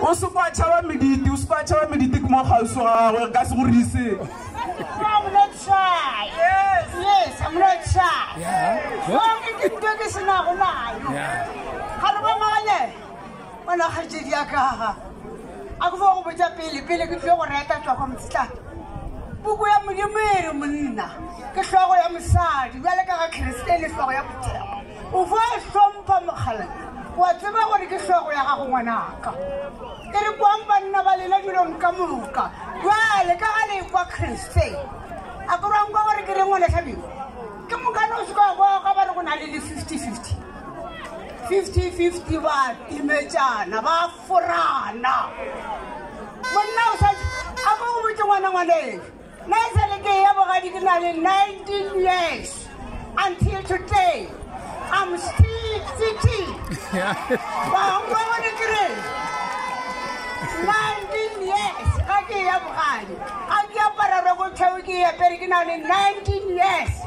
o se kwa tšhaba mediti o se kwa tšhaba mediti ke mo kgauswa gagwe ka se go rise I'm not shy. Yes, I'm not shy. Oh, ke ke se na go nayo. Ga re ba maganye. Bona ga tšedi ya ka. A go go botsa pele ke tlo go reta tswa go mtla. Buku ya modimere monna. Ke hlogo ya mosadi, jwale ka ga Kristene hlogo ya motheo. O fa hlompha mogala. Wa tseba gore ke hlogo ya gago ngwanaka. Ke re kwa banna ba lela dilong ka moka. Jwale ka ga le kwa Kristene. A go rang gore ke re ngwana tlhabi. Ke mokana o se ka ga ba re go na le 50-50. 50-50 ba timetsana ba forana. Monna o sa a go go botse ngwana na sele ke ya bogadi ke na le 19 years until today I'm still sitting. Ba go bona ke re 19 years ka ke ya bogadi a ke apara re go tšheo ke ya pere ke na le 19 years.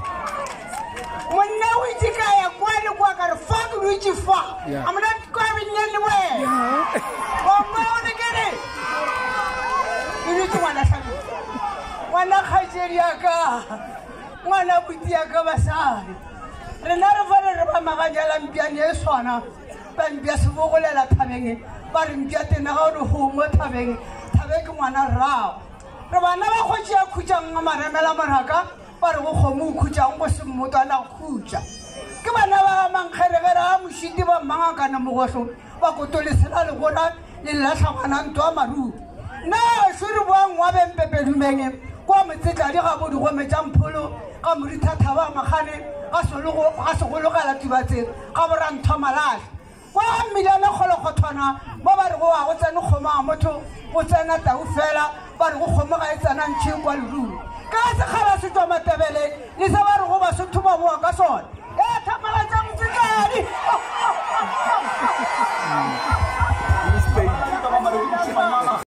Monna o itse ka ya kwa le kwa ka re fuck you fuck. I'm not going anywhere. Ba go bona ke re ni tswana sabi wana khajeri yaka ngwana buti yaka basari rena re vale re ba maganyala mpiane e swana ba mpia se bogolela thabeng ba re mpia tena ga re ho mo thabeng thabeng ngwana rao re bana ba khotsi ya khutjang maremela maraka ba re go khomu khutjang go se mmotana khutja ke bana ba mankgeregera a moshiti ba mangaka na mogosho ba kotolesela le gona le latlhagana ntwa maru na shuri bang wa bempepe dumenge kwa mtsetla di ga bo di go metsa mpholo ka morita thaba magane ga segolo ga latibatse ga borang thomalala kwa mmilana kholo khothona ba ba re go wa go tsena khoma motho go tsena tau fela ba re go khoma ga etsana ntshi kwa luru ka se khala se tswa matebele